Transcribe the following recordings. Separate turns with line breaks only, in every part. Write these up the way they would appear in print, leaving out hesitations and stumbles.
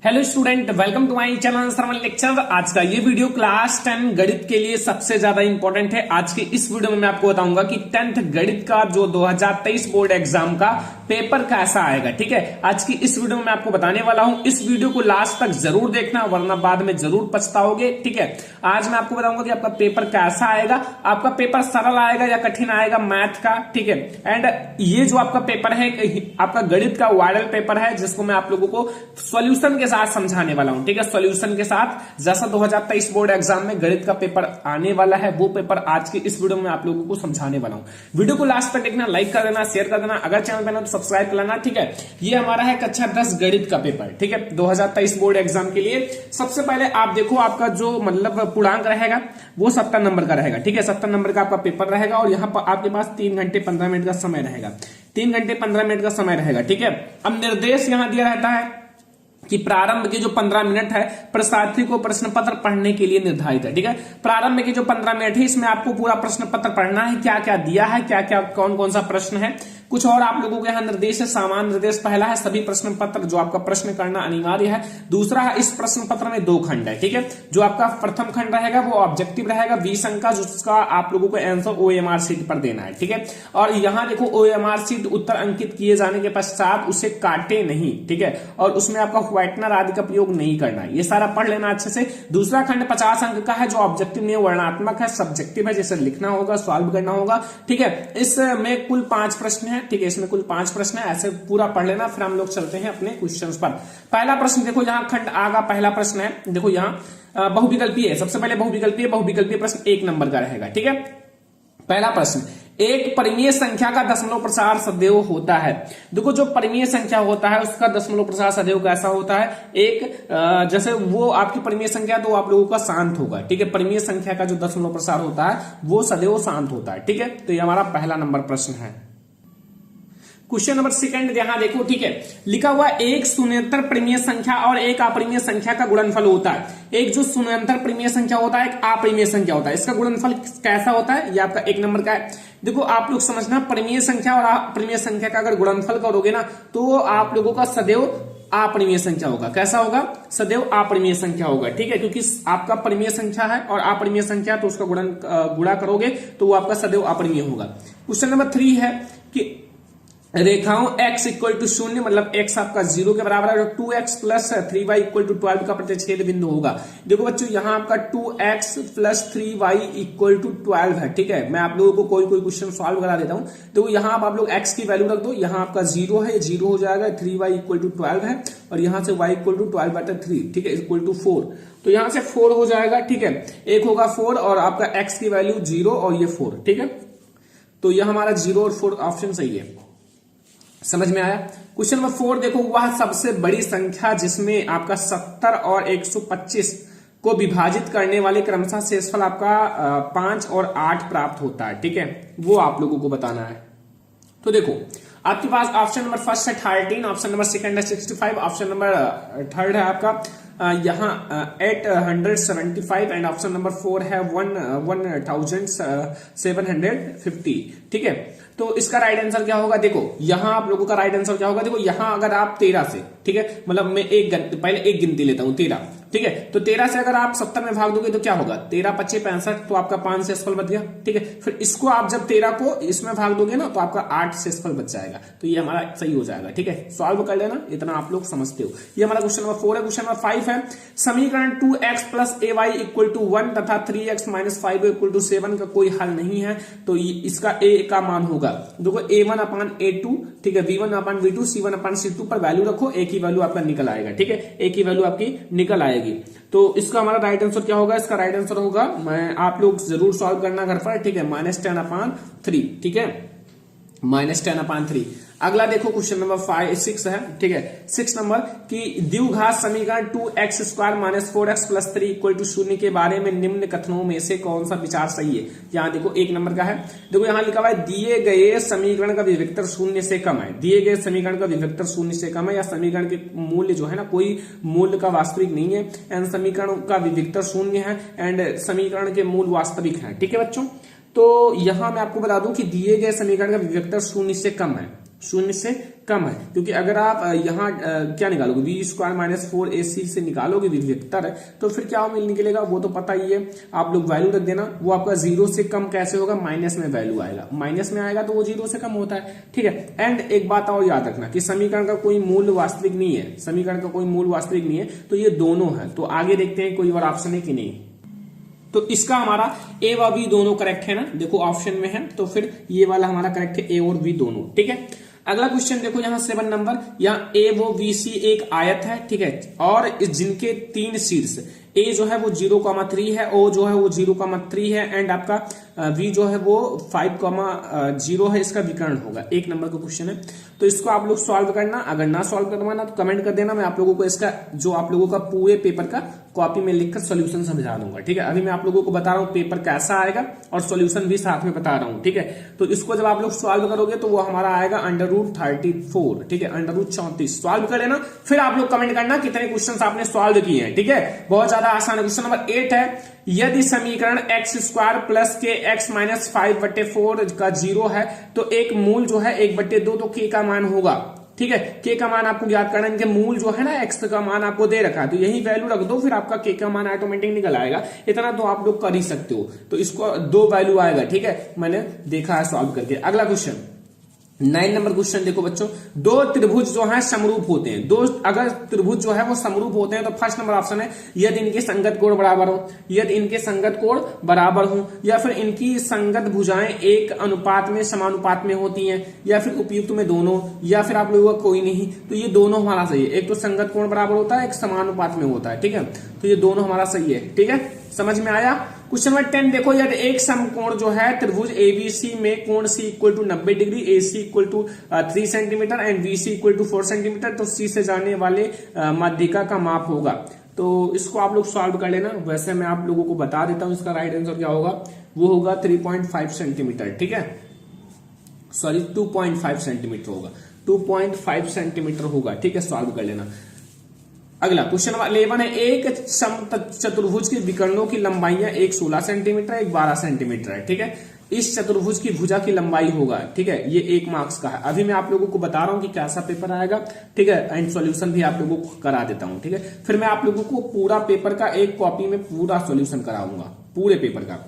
Hello student, welcome to my channel सरमल lecture. आज का ये वीडियो क्लास 10 गणित के लिए सबसे ज्यादा इंपॉर्टेंट है। आज के इस वीडियो में मैं आपको बताऊंगा कि 10th गणित का जो 2023 बोर्ड एग्जाम का पेपर कैसा आएगा। ठीक है, आज की इस वीडियो में मैं आपको बताने वाला हूं। इस वीडियो को लास्ट तक जरूर देखना, वरना बाद में जरूर पछताओगे। ठीक है, आज मैं आपको बताऊंगा कि आपका पेपर कैसा आएगा। आपका पेपर सरल आएगा या कठिन आएगा मैथ का। ठीक है, एंड ये जो आपका पेपर है आपका गणित का वायरल पेपर है, जिसको मैं आप लोगों को सॉल्यूशन के साथ समझाने वाला हूं। ठीक है, सॉल्यूशन के साथ जैसा 2023 बोर्ड एग्जाम में गणित का पेपर आने वाला है, वो पेपर आज की इस वीडियो में आप लोगों को समझाने वाला हूं। वीडियो को लास्ट तक देखना, लाइक कर देना, शेयर कर देना, अगर चैनल पे ना तो सब्सक्राइब कर लेना। ठीक है, ये हमारा है कक्षा 10 गणित का पेपर। ठीक है, 2023 बोर्ड एग्जाम के लिए सबसे पहले आप देखो, आपका जो मतलब पूर्णांक रहेगा वो 70 नंबर का रहेगा। ठीक है, 70 नंबर का आपका पेपर रहेगा और यहाँ पर आपके पास 3 घंटे 15 मिनट का समय रहेगा। 3 घंटे 15 मिनट का समय रहेगा। ठीक है, अब निर्देश यहां दिया रहता है कि प्रारंभ के जो 15 मिनट है परीक्षार्थी को प्रश्न पत्र पढ़ने के लिए निर्धारित है। ठीक है, प्रारंभ के जो 15 मिनट है इसमें आपको पूरा प्रश्न पत्र पढ़ना है। क्या क्या दिया है, क्या क्या कौन कौन सा प्रश्न है, कुछ और आप लोगों के यहाँ निर्देश है। सामान्य निर्देश पहला है, सभी प्रश्न पत्र जो आपका प्रश्न करना अनिवार्य है। दूसरा है, इस प्रश्न पत्र में 2 खंड है। ठीक है, जो आपका प्रथम खंड रहेगा वो ऑब्जेक्टिव रहेगा 20 अंक का, जिसका आप लोगों को आंसर ओएमआर शीट पर देना है। ठीक है, और यहाँ देखो ओएमआर शीट उत्तर अंकित किए जाने के पश्चात उसे काटे नहीं। ठीक है, और उसमें आपका व्हाइटनर आदि का प्रयोग नहीं करना है। ये सारा पढ़ लेना अच्छे से। दूसरा खंड 50 अंक का है, जो ऑब्जेक्टिव में वर्णनात्मक है, सब्जेक्टिव है, जिसे लिखना होगा, सॉल्व करना होगा। ठीक है, इसमें कुल 5 प्रश्न है। ठीक है, इसमें कुल 5 प्रश्न है, ऐसे पूरा पढ़ लेना। फिर हम लोग चलते हैं अपने क्वेश्चंस पर। पहला प्रश्न देखो, यहाँ खंड आगा पहला प्रश्न है। देखो यहाँ बहुविकल्पीय है। सबसे पहले बहुविकल्पीय प्रश्न 1 नंबर का रहेगा। ठीक है, पहला प्रश्न, एक परिमेय संख्या का दशमलव प्रसार सदैव होता है। देखो, जो परिमेय संख्या होता है उसका दशमलव प्रसार सदैव कैसा होता है। एक जैसे वो आपकी परिमेय संख्या तो आप लोगों का शांत होगा। ठीक है, परिमेय संख्या का जो दशमलव प्रसार होता है वो सदैव शांत होता है। ठीक है, तो ये हमारा पहला नंबर प्रश्न है। क्वेश्चन नंबर सेकंड यहां देखो। ठीक है, लिखा हुआ एक शून्यंतर परिमेय संख्या और एक अपरिमेय संख्या का गुणनफल होता है। एक जो शून्यंतर परिमेय संख्या होता है, एक अपरिमेय संख्या होता है, इसका गुणनफल कैसा होता है, ये आपका 1 नंबर का है। देखो, आप लोग समझना, परिमेय संख्या और अपरिमेय संख्या का अगर गुणनफल करोगे ना तो आप लोगों का सदैव अपरिमेय संख्या होगा। कैसा होगा, सदैव अपरिमेय संख्या होगा। ठीक है, क्योंकि आपका परिमेय संख्या है और अपरिमेय संख्या, तो उसका गुणा करोगे तो वो आपका सदैव अपरिमेय होगा। क्वेश्चन नंबर 3 है कि रेखाओं x इक्वल टू 0, मतलब x आपका 0 के बराबर है, 2x plus 3y equal to 12 का प्रतिच्छेद बिंदु होगा। देखो बच्चों, यहाँ आपका 2x plus 3y equal to 12 है। ठीक है, मैं आप लोगों को कोई क्वेश्चन सॉल्व करा देता हूँ। देखो, यहाँ आप लोग x की वैल्यू रख दो। यहाँ आपका 0 है, 0 हो जाएगा, 3y इक्वल टू 12 है, और यहाँ से y इक्वल टू 12/3। ठीक है, इक्वल टू 4, तो यहाँ से 4 हो जाएगा। ठीक है, एक होगा 4 और आपका x की वैल्यू 0 और ये 4। ठीक है, तो यह हमारा 0 और 4 ऑप्शन सही है। समझ में आया। क्वेश्चन नंबर 4 देखो, वह सबसे बड़ी संख्या जिसमें आपका 70 और 125 को विभाजित करने वाले क्रमशः शेषफल आपका 5 और 8 प्राप्त होता है। ठीक है, वो आप लोगों को बताना है। तो देखो, आपके पास ऑप्शन नंबर फर्स्ट है 13, ऑप्शन नंबर सेकंड है 65, ऑप्शन नंबर थर्ड है आपका यहाँ 875 एंड ऑप्शन नंबर 4 है 1750। ठीक है, तो इसका राइट आंसर क्या होगा। देखो, यहां आप लोगों का राइट आंसर क्या होगा। देखो, यहां अगर आप 13 से, ठीक है, मतलब मैं पहले एक गिनती लेता हूं, 13। ठीक है, तो 13 से अगर आप 70 में भाग दोगे तो क्या होगा, 13 × 5 = 65, तो आपका 5 शेषफल बच गया। ठीक है, फिर इसको आप जब 13 को इसमें भाग दोगे ना तो आपका 8 शेषफल बच जाएगा। तो ये हमारा सही हो जाएगा। ठीक है, सॉल्व कर लेना, इतना आप लोग समझते हो। ये हमारा क्वेश्चन नंबर 4 है। क्वेश्चन नंबर 5 है, समीकरण 2x plus ay equal to 1 तथा 3x माइनस 5 इक्वल टू 7 का कोई हल नहीं है, तो इसका a का मान होगा। देखो, a1/a2, ठीक है, b1/b2, c1/c2 पर वैल्यू रखो, a की वैल्यू आपका निकल आएगा। ठीक है, a की वैल्यू आपकी निकल आएगी। तो इसका हमारा राइट आंसर क्या होगा, इसका राइट आंसर होगा, मैं आप लोग जरूर सॉल्व करना घर पर। ठीक है, -10/3। ठीक है, -10/3। अगला देखो, क्वेश्चन नंबर 6 है। ठीक है, 6 नंबर की द्विघात समीकरण 2x² - 4x + 3 = 0 के बारे में निम्न कथनों में से कौन सा विचार सही है। यहाँ देखो, 1 नंबर का है। देखो, यहाँ लिखा हुआ है, दिए गए समीकरण का विभक्तर 0 से कम है। दिए गए समीकरण का विभक्तर 0 से कम है, या समीकरण के मूल्य जो है ना, कोई मूल्य का वास्तविक नहीं है, एंड समीकरण का विभक्तर 0 है, एंड समीकरण के मूल वास्तविक है। ठीक है बच्चों, तो यहां मैं आपको बता दूं कि दिए गए समीकरण का विभक्तर 0 से कम है, 0 से कम है, क्योंकि अगर आप यहाँ क्या निकालोगे, बी स्क्वायर माइनस 4ac से निकालोगे विभेदतर, तो फिर क्या निकलेगा वो तो पता ही है, आप लोग वैल्यू रख देना। वो आपका 0 से कम कैसे होगा, माइनस में वैल्यू आएगा, माइनस में आएगा तो वो 0 से कम होता है, ठीक है। एंड एक बात और याद रखना कि समीकरण का कोई मूल वास्तविक नहीं है, समीकरण का कोई मूल वास्तविक नहीं है, तो ये दोनों है। तो आगे देखते हैं कोई और ऑप्शन है कि नहीं। तो इसका हमारा ए व बी दोनों करेक्ट है ना, देखो ऑप्शन में है, तो फिर ये वाला हमारा करेक्ट है, ए और बी दोनों, ठीक है। अगला क्वेश्चन देखो यहाँ 7 नंबर, यहाँ ए वो बी सी एक आयत है, ठीक है, और इस जिनके 3 शीर्ष, ए जो है वो 0,3 है, ओ जो है वो 0,3 है, एंड आपका वी जो है वो 5,0 है, इसका विकर्ण होगा। 1 नंबर का क्वेश्चन है, तो इसको आप लोग सॉल्व करना। अगर ना सॉल्व करवाना तो कमेंट कर देना, मैं आप लोगों को इसका जो आप लोगों का पूरे पेपर का कॉपी में लिखकर सॉल्यूशन समझा दूंगा, ठीक है। अभी मैं आप लोगों को बता रहा हूँ पेपर कैसा आएगा और सॉल्यूशन भी साथ में बता रहा हूँ, ठीक है। तो इसको जब आप लोग सॉल्व करोगे तो वो हमारा आएगा √34, ठीक है, √34 सॉल्व कर लेना। फिर आप लोग कमेंट करना कितने क्वेश्चन आपने सॉल्व किए हैं, ठीक है। बहुत ज्यादा आसान है। क्वेश्चन नंबर 8 है, यदि समीकरण x स्क्वायर प्लस के x माइनस 5/4 का 0 है तो एक मूल जो है 1/2 तो k का मान होगा, ठीक है। k का मान आपको याद करना, इनके मूल जो है ना x का मान आपको दे रखा है, तो यही वैल्यू रख दो, फिर आपका k का मान ऑटोमेटिक निकल आएगा। इतना तो आप लोग कर ही सकते हो, तो इसको 2 वैल्यू आएगा, ठीक है, मैंने देखा है सॉल्व करके। अगला क्वेश्चन 9 नंबर क्वेश्चन देखो बच्चों, 2 त्रिभुज जो है समरूप होते हैं, अगर त्रिभुज जो है वो समरूप होते हैं तो फर्स्ट नंबर ऑप्शन है यदि इनके संगत कोण बराबर हो, यदि इनके संगत कोण बराबर हो, या फिर इनकी संगत भुजाएं एक अनुपात में समानुपात में होती हैं, या फिर उपयुक्त में दोनों, या फिर आप लोगों का कोई नहीं। तो ये दोनों हमारा सही है, एक तो संगत कोण बराबर होता है, एक समानुपात में होता है, ठीक है। तो ये दोनों हमारा सही है, ठीक है, समझ में आया। क्वेश्चन नंबर 10 देखो, यदि एक समकोण जो है त्रिभुज एबीसी में कोण C equal to 90 degree, A C equal to 3 centimetre and B C equal to 4 centimetre, तो सी से जाने वाले माध्यिका का माप होगा। तो इसको आप लोग सॉल्व कर लेना। वैसे मैं आप लोगों को बता देता हूं इसका राइट आंसर क्या होगा, वो होगा 3.5 सेंटीमीटर, ठीक है, सॉरी 2.5 सेंटीमीटर होगा, 2.5 सेंटीमीटर होगा, ठीक है, सॉल्व कर लेना। अगला क्वेश्चन नंबर 11 है, एक चतुर्भुज के विकर्णों की लंबाइयां एक 16 सेंटीमीटर एक 12 सेंटीमीटर है, ठीक है। इस चतुर्भुज की भुजा की लंबाई होगा, ठीक है, ये 1 मार्क्स का है। अभी मैं आप लोगों को बता रहा हूं कि कैसा पेपर आएगा, ठीक है, एंड सॉल्यूशन भी आप लोगों को करा देता हूं, ठीक है। फिर मैं आप लोगों को पूरा पेपर का एक कॉपी में पूरा सॉल्यूशन कराऊंगा, पूरे पेपर का।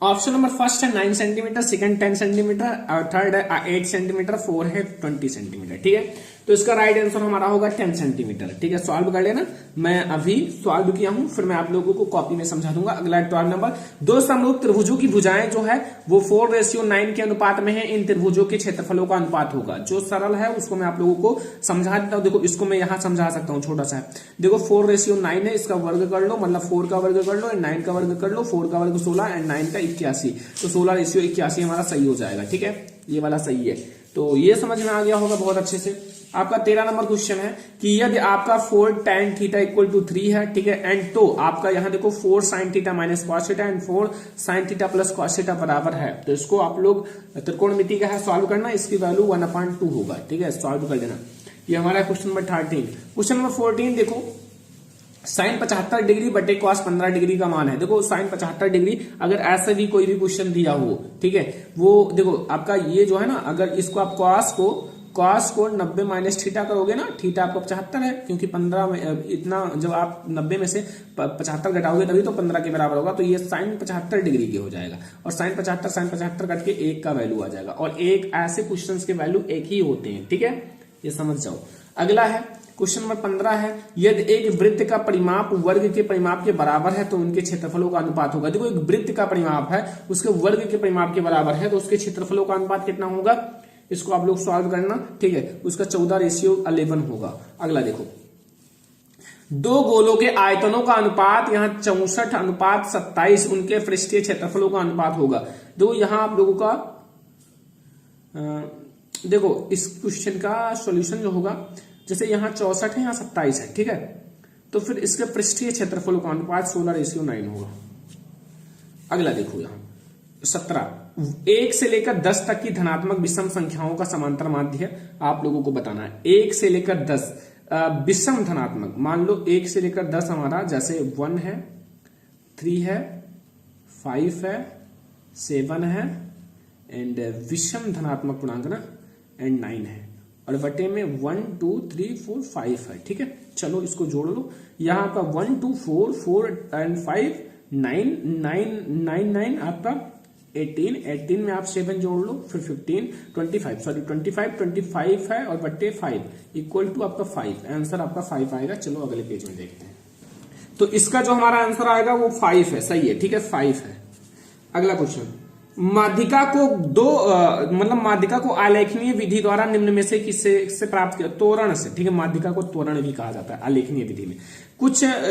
ऑप्शन नंबर फर्स्ट है 9 सेंटीमीटर, सेकंड 10 सेंटीमीटर, और थर्ड है 8 सेंटीमीटर, 4 है 20 सेंटीमीटर, ठीक है। तो इसका राइट आंसर हमारा होगा 10 सेंटीमीटर, ठीक है, सॉल्व कर लेना। मैं अभी सॉल्व किया हूं, फिर मैं आप लोगों को कॉपी में समझा दूंगा। अगला 12 नंबर, 2 समरूप त्रिभुजों की भुजाएं जो है वो 4:9 के अनुपात में है, इन त्रिभुजों के क्षेत्रफलों का अनुपात होगा। जो सरल है उसको मैं आप लोगों को समझा देता हूं। देखो इसको मैं यहां समझा सकता हूं, छोटा सा है, देखो 4:9 है, इसका वर्ग कर लो, मतलब 4 का वर्ग कर लो एंड 9 का वर्ग कर लो, 4 का वर्ग 16 एंड 9 का 81, तो 16:81 हमारा सही हो जाएगा, ठीक है, ये वाला सही है। तो ये समझ में आ गया होगा बहुत अच्छे से। आपका 13 नंबर क्वेश्चन है कि यदि आपका 4 tan थीटा इक्वल टू 3 है, ठीक है, एंड तो आपका यहां देखो 4 sin theta minus cos theta and 4 sin theta plus cos theta बराबर है, तो इसको आप लोग त्रिकोणमिति का है सॉल्व करना, इसकी वैल्यू 1/2 होगा, ठीक है, सॉल्व कर देना। ये हमारा क्वेश्चन नंबर 13। क्वेश्चन नंबर 14 देखो, साइन 75 डिग्री बटे कॉस 15 डिग्री का मान है। देखो साइन 75 डिग्री अगर ऐसे भी कोई भी क्वेश्चन दिया हो, ठीक है, वो देखो आपका ये जो है ना, अगर इसको आप कॉस को 90 माइनस थीटा करोगे ना, थीटा आपका 75 है, क्योंकि 15 में इतना जब आप 90 में से 75 घटाओगे तभी तो 15 के बराबर होगा, तो ये साइन 75 डिग्री के हो जाएगा, और साइन 75 कट के 1 का वैल्यू आ जाएगा, और एक ऐसे क्वेश्चन के वैल्यू 1 ही होते हैं, ठीक है, ये समझ जाओ। अगला है क्वेश्चन नंबर 15 है, यदि एक वृत्त का परिमाप वर्ग के परिमाप के बराबर है तो उनके क्षेत्रफलों का अनुपात होगा। देखो एक वृत्त का परिमाप है, उसके वर्ग के परिमाप के बराबर है, तो उसके क्षेत्रफलों का अनुपात कितना होगा, इसको आप लोग सॉल्व करना, ठीक है, उसका 14:11 होगा। अगला देखो, 2 गोलों के आयतनों का अनुपात यहाँ 64:27 उनके पृष्ठीय क्षेत्रफलों का अनुपात होगा। देखो यहाँ आप लोगों का देखो इस क्वेश्चन का सॉल्यूशन जो होगा, जैसे यहाँ 64 है, यहाँ 27 है, ठीक है, तो फिर इसके पृष्ठीय क्षेत्रफलों का अनुपात 16:9 होगा। अगला देखो यहाँ 17, 1 से लेकर 10 तक की धनात्मक विषम संख्याओं का समांतर माध्य आप लोगों को बताना है। 1 से लेकर 10 विषम धनात्मक, मान लो 1 से लेकर 10 हमारा जैसे 1 है, 3 है, 5 है, 7 है एंड विषम धनात्मक पूर्णांक ना एंड 9 है, और बटे में 1 2 3 4 5 है। ठीक है, चलो इसको जोड़ लो। यहाँ आपका 1 2 4 4 एंड 5 9 9 9 9 आपका 18 18 में आप 7 जोड़ लो, फिर 15 25 सॉरी 25 है, और बट्टे 5 इक्वल टू आपका 5। आंसर आपका 5 आएगा। चलो अगले पेज में देखते हैं। तो इसका जो हमारा आंसर आएगा वो 5 है। सही है, ठीक है, 5 है। अगला क्वेश्चन, माध्यिका को माध्यिका को आलेखनीय विधि द्वारा निम्न में से किससे प्राप्त किया? तोरण से। ठीक है, माध्यिका को तोरण भी कहा जाता है आलेखनीय विधि में।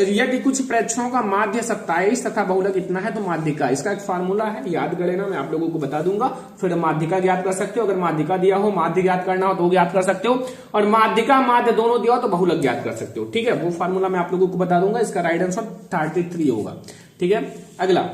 यदि कुछ प्रेक्षणों का माध्य 27 तथा बहुलक इतना है तो माध्यिका, इसका एक फार्मूला है, याद कर लेना, मैं आप लोगों को बता दूंगा, फिर माध्यिका ज्ञात कर सकते हो। अगर माध्यिका दिया हो, माध्य ज्ञात करना हो तो ज्ञात कर सकते हो, और माध्यिका माध्य दोनों दिया हो तो बहुलक ज्ञात कर सकते हो। ठीक है, वो फार्मूला मैं आप लोगों को बता दूंगा। इसका राइट आंसर 33 होगा। ठीक है, अगला,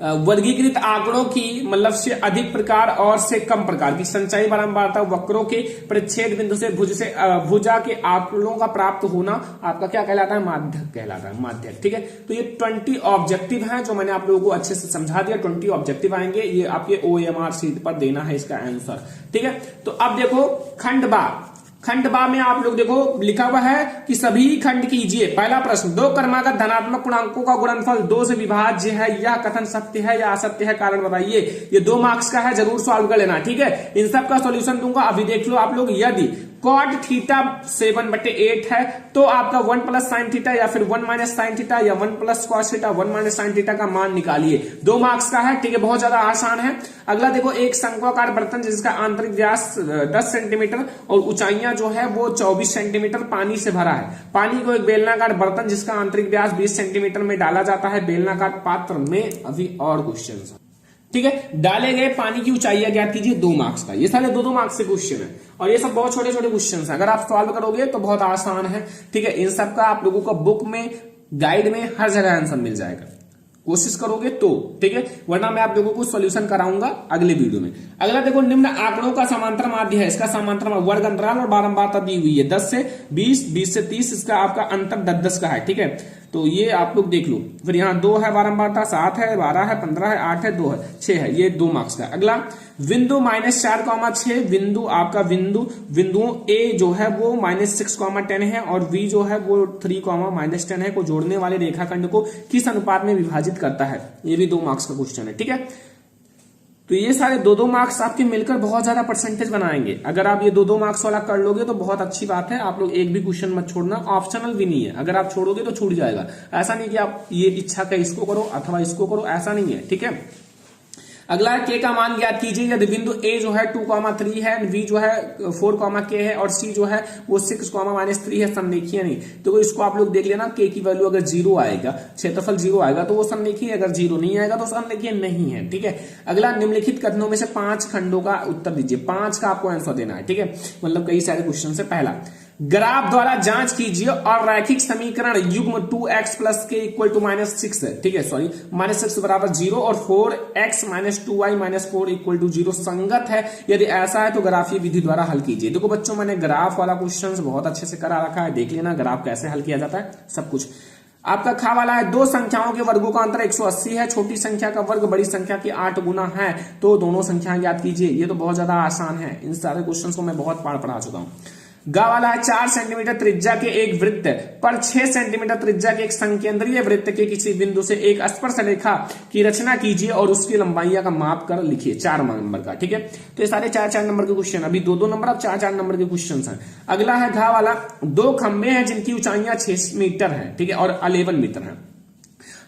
वर्गीकृत आंकड़ों की मतलब से अधिक प्रकार और से कम प्रकार की संचाई बारंबारता वक्रों के परिच्छेद बिंदु से भुजा के आंकड़ों का प्राप्त होना आपका क्या कहलाता है? माध्यक कहलाता है, माध्यक। ठीक है, तो ये 20 ऑब्जेक्टिव हैं जो मैंने आप लोगों को अच्छे से समझा दिया। 20 ऑब्जेक्टिव आएंगे, ये आपके OMR शीट पर देना है इसका आंसर। ठीक है, तो अब देखो खंड बा में आप लोग देखो लिखा हुआ है कि सभी खंड कीजिए। पहला प्रश्न, दो क्रमागत धनात्मक पूर्णांकों का गुणनफल 2 से विभाज्य है, यह कथन सत्य है या असत्य है? कारण बताइए। ये 2 मार्क्स का है, जरूर सॉल्व कर लेना। ठीक है, इन सब का सॉल्यूशन दूंगा, अभी देख लो आप लोग। यदि कॉट थीटा 7/8 है तो आपका 1 प्लस साइन थीटा या फिर 1 माइनस साइन थीटा या 1 plus cos theta 1 minus sine theta का मान निकालिए। 2 मार्क्स का है। ठीक है, बहुत ज्यादा आसान है। अगला देखो, एक शंक्वाकार बर्तन जिसका आंतरिक व्यास 10 सेंटीमीटर और ऊंचाइयां जो है वो 24 सेंटीमीटर पानी से भरा है। पानी को एक बेलनाकार बर्तन जिसका आंतरिक व्यास 20 सेंटीमीटर में डाला जाता है। बेलनाकार पात्र में अभी और क्वेश्चन। ठीक है, डाले गए पानी की ऊंचाइयां ज्ञात कीजिए। 2 मार्क्स का, ये सारे 2 मार्क्स से क्वेश्चन है, और ये सब बहुत छोटे छोटे क्वेश्चन है। अगर आप सॉल्व करोगे तो बहुत आसान है। ठीक है, इन सब का आप लोगों को बुक में, गाइड में, हर जगह आंसर मिल जाएगा, कोशिश करोगे तो। ठीक है, वरना मैं आप लोगों को सॉल्यूशन कराऊंगा अगले वीडियो में। अगला देखो, निम्न आंकड़ों का समांतर माध्य है। इसका समांतर वर्ग अंतराल और बारंबारता दी हुई है। 10 से 20, 20 से 30, इसका आपका अंतर 10 का है। ठीक है, तो ये आप लोग देख लो। फिर यहाँ 2 है बारंबारता, 7 है, 12 है, 15 है, 8 है, 2 है, 6 है। ये 2 मार्क्स का। अगला, बिंदु -4,6 बिंदु आपका बिंदुओं ए जो है वो -6,10 है, और बी जो है वो 3,-10 है को जोड़ने वाले रेखाखंड को किस अनुपात में विभाजित करता है? ये भी 2 मार्क्स का क्वेश्चन है। ठीक है, तो ये सारे 2 मार्क्स आपके मिलकर बहुत ज्यादा परसेंटेज बनाएंगे। अगर आप ये 2 मार्क्स वाला कर लोगे तो बहुत अच्छी बात है। आप लोग एक भी क्वेश्चन मत छोड़ना, ऑप्शनल भी नहीं है। अगर आप छोड़ोगे तो छूट जाएगा। ऐसा नहीं कि आप ये इच्छा का इसको करो अथवा इसको करो, ऐसा नहीं है। ठीक है, अगला के का मान ज्ञात कीजिए। यदि बिंदु ए जो है 2,3 है, बी जो है 4, है, और सी जो है वो 6, -3 है, संरेखीय नहीं, तो इसको आप लोग देख लेना। के की वैल्यू अगर 0 आएगा, क्षेत्रफल 0 आएगा तो वो संरेखीय, अगर 0 नहीं आएगा तो संरेखीय नहीं है। ठीक है, अगला, निम्नलिखित कथनों में से 5 खंडों का उत्तर दीजिए। 5 का आपको आंसर देना है। ठीक है, मतलब कई सारे क्वेश्चन से। पहला, ग्राफ द्वारा जांच कीजिए और रैखिक समीकरण युग्म 2x + k = -6 है। ठीक है, सॉरी, -6 = 0 और 4x - 2y - 4 = 0 संगत है। यदि ऐसा है तो ग्राफीय विधि द्वारा हल कीजिए। देखो बच्चों, मैंने ग्राफ वाला क्वेश्चन बहुत अच्छे से करा रखा है, देख लेना ग्राफ कैसे हल किया जाता है, सब कुछ। आपका खा वाला है, 2 संख्याओं के वर्गों का अंतर 180 है। छोटी संख्या का वर्ग बड़ी संख्या के 8 गुना है, तो दोनों संख्याएं ज्ञात कीजिए। ये तो बहुत ज्यादा आसान है। इन सारे क्वेश्चन को मैं बहुत बार पढ़ा चुका हूं। गा वाला है, 4 सेंटीमीटर त्रिज्या के एक वृत्त पर 6 सेंटीमीटर त्रिज्या के एक संकेंद्रीय वृत्त के किसी बिंदु से एक स्पर्श रेखा की रचना कीजिए और उसकी लंबाई का माप कर लिखिए। 4 नंबर का। ठीक है, तो ये सारे 4-4 नंबर के क्वेश्चन, अभी 2-2 नंबर, अब 4-4 नंबर के क्वेश्चन हैं। अगला है घा वाला, 2 खंबे हैं जिनकी ऊंचाइयां 6 मीटर है। ठीक है, और 11 मीटर है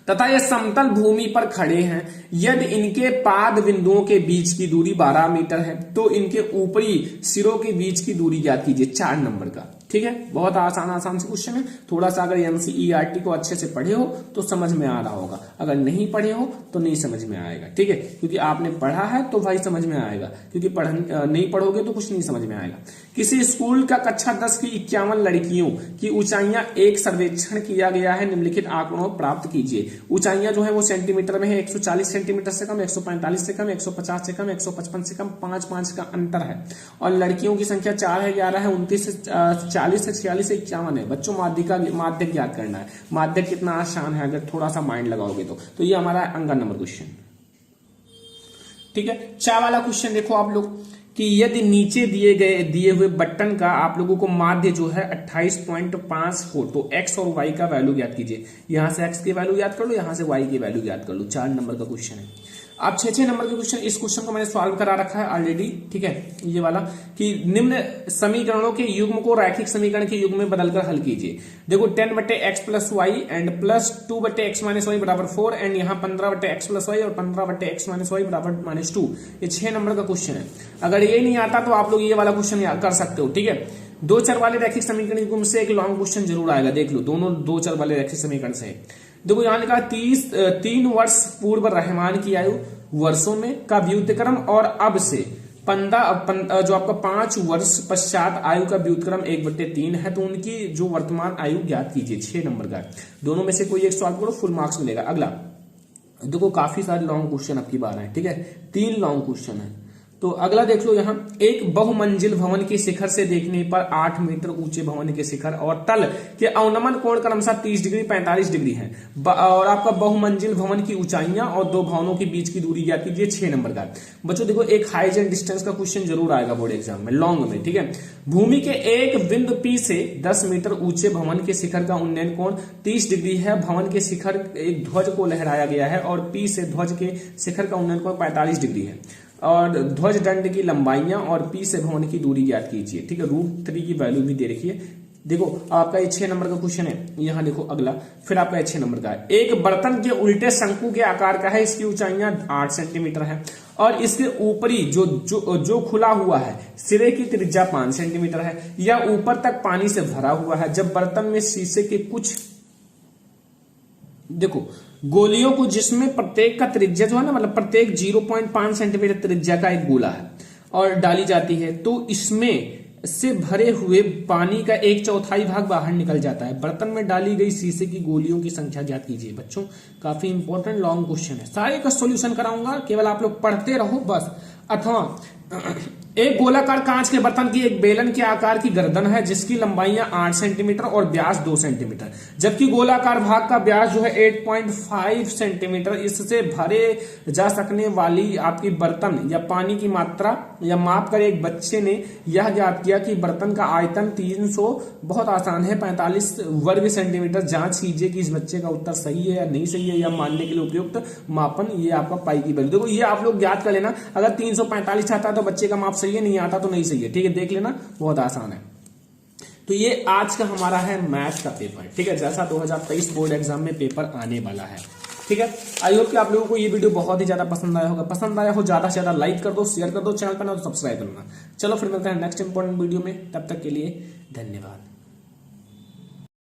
तथा ये समतल भूमि पर खड़े हैं। यदि इनके पाद बिंदुओं के बीच की दूरी 12 मीटर है तो इनके ऊपरी सिरों के बीच की दूरी ज्ञात कीजिए। 4 नंबर का। ठीक है, बहुत आसान से क्वेश्चन है। थोड़ा सा अगर एनसीईआरटी को अच्छे से पढ़े हो तो समझ में आ रहा होगा, अगर नहीं पढ़े हो तो नहीं समझ में आएगा। ठीक है, क्योंकि आपने पढ़ा है तो भाई समझ में आएगा, क्योंकि नहीं पढ़ोगे तो कुछ नहीं समझ में आएगा। किसी स्कूल का कक्षा 10 की 51 लड़कियों की ऊंचाइयां एक सर्वेक्षण किया गया है, निम्नलिखित आंकड़ों प्राप्त कीजिए। ऊंचाइयां जो है वो सेंटीमीटर में है, 140 सेंटीमीटर से कम, 145 से कम, 150 से कम, 155 से कम, 5-5 का अंतर है। और लड़कियों की संख्या 4 है, 11 है, 29 से 40 से 46 से 51 है। बच्चों, माध्यक ज्ञात करना है। माध्यक कितना आसान है अगर थोड़ा सा माइंड लगाओगे तो ये हमारा अंगा नंबर क्वेश्चन। ठीक है। 4 वाला क्वेश्चन देखो आप लोग कि यदि नीचे दिए हुए बटन का आप लोगों को माध्य जो है 28.5 हो तो x और y का वैल्यू ज्ञात कीजिए। यहां से x की वैल्यू याद कर लो, यहां से y की वैल्यू याद कर लो। 4 नंबर का क्वेश्चन है। अब 6 नंबर के क्वेश्चन, इस क्वेश्चन को मैंने सॉल्व करा रखा है ऑलरेडी, ठीक है। ये वाला कि निम्न समीकरणों के युग्म को रैखिक समीकरण के युग्म में बदलकर हल कीजिए। देखो 10/x plus Y and plus 2/x minus Y बराबर 4 एंड यहाँ 15/x प्लस वाई और 15/x माइनस वाई बराबर -2। ये 6 नंबर का क्वेश्चन है। अगर ये नहीं आता तो आप लोग ये वाला क्वेश्चन कर सकते हो, ठीक है। 2 चर वाले रैखिक समीकरण के युग्म से एक लॉन्ग क्वेश्चन जरूर आएगा, देख लो। दोनों 2 चर वाले रैखिक समीकरण से। देखो यहां लिखा 3 वर्ष पूर्व रहमान की आयु वर्षों में का व्युत्क्रम और अब से 15 जो आपका 5 वर्ष पश्चात आयु का व्युत्क्रम 1/3 है, तो उनकी जो वर्तमान आयु ज्ञात कीजिए। 6 नंबर का दोनों में से कोई एक सॉल्व करो, फुल मार्क्स मिलेगा। अगला देखो काफी सारे लॉन्ग क्वेश्चन आपकी बार है, ठीक है। 3 लॉन्ग क्वेश्चन है। तो अगला देख लो, यहाँ एक बहुमंजिल भवन के शिखर से देखने पर 8 मीटर ऊंचे भवन के शिखर और तल के अवनमन कोण क्रमशः 30 डिग्री 45 डिग्री है। और आपका बहुमंजिल भवन की ऊंचाइयां और 2 भवनों के बीच की दूरी ज्ञात कीजिए। 6 नंबर का बच्चों देखो एक हाइट एंड डिस्टेंस का क्वेश्चन जरूर आएगा बोर्ड एग्जाम में, लॉन्ग में, ठीक है। भूमि के एक बिंदु P से 10 मीटर ऊंचे भवन के शिखर का उन्नयन कोण 30 डिग्री है। भवन के शिखर एक ध्वज को लहराया गया है और P से ध्वज के शिखर का उन्नयन कोण 45 डिग्री है। और ध्वज दंड की लंबाइयां और P से भवन की दूरी ज्ञात कीजिए, ठीक है। √3 की वैल्यू भी दे रखी है। देखो आपका ये 6 नंबर का क्वेश्चन है। यहाँ देखो अगला फिर आपका 6 नंबर का है। एक बर्तन के उल्टे शंकु के आकार का है, इसकी ऊंचाइयां 8 सेंटीमीटर है और इसके ऊपरी जो खुला हुआ है सिरे की त्रिज्या 5 सेंटीमीटर है। यह ऊपर तक पानी से भरा हुआ है। जब बर्तन में शीशे के कुछ देखो गोलियों को, जिसमें प्रत्येक का त्रिज्या जो है ना, मतलब प्रत्येक 0.5 सेंटीमीटर त्रिज्या का एक गोला है और डाली जाती है, तो इसमें से भरे हुए पानी का 1/4 भाग बाहर निकल जाता है। बर्तन में डाली गई शीशे की गोलियों की संख्या ज्ञात कीजिए। बच्चों काफी इंपॉर्टेंट लॉन्ग क्वेश्चन है, सारे का सॉल्यूशन कराऊंगा, केवल आप लोग पढ़ते रहो बस। अथवा एक गोलाकार कांच के बर्तन की एक बेलन के आकार की गर्दन है, जिसकी लंबाइयां 8 सेंटीमीटर और व्यास 2 सेंटीमीटर, जबकि गोलाकार भाग का व्यास जो है 8.5 सेंटीमीटर। इससे भरे जा सकने वाली आपकी बर्तन या पानी की मात्रा या माप कर एक बच्चे ने यह ज्ञात किया कि बर्तन का आयतन 300 बहुत आसान है 45 वर्ग सेंटीमीटर। जांच कीजिए कि इस बच्चे का उत्तर सही है या नहीं सही है, या मानने के लिए उपयुक्त मापन। ये आपका पाई की वैल्यू। देखो ये आप लोग ज्ञात कर लेना, अगर 345 आता है तो बच्चे का माप सही है, नहीं आता तो नहीं सही है, ठीक है। देख लेना, बहुत आसान है। तो ये आज का हमारा है मैथ का पेपर, ठीक है, जैसा 2023 बोर्ड एग्जाम में पेपर आने वाला है, ठीक है। आई होप कि आप लोगों को ये वीडियो बहुत ही ज्यादा पसंद आया होगा। पसंद आया हो ज्यादा से ज्यादा लाइक कर दो, शेयर कर दो, चैनल पर ना तो सब्सक्राइब करना। चलो फिर मिलते हैं नेक्स्ट इंपॉर्टेंट वीडियो में, तब तक के लिए धन्यवाद।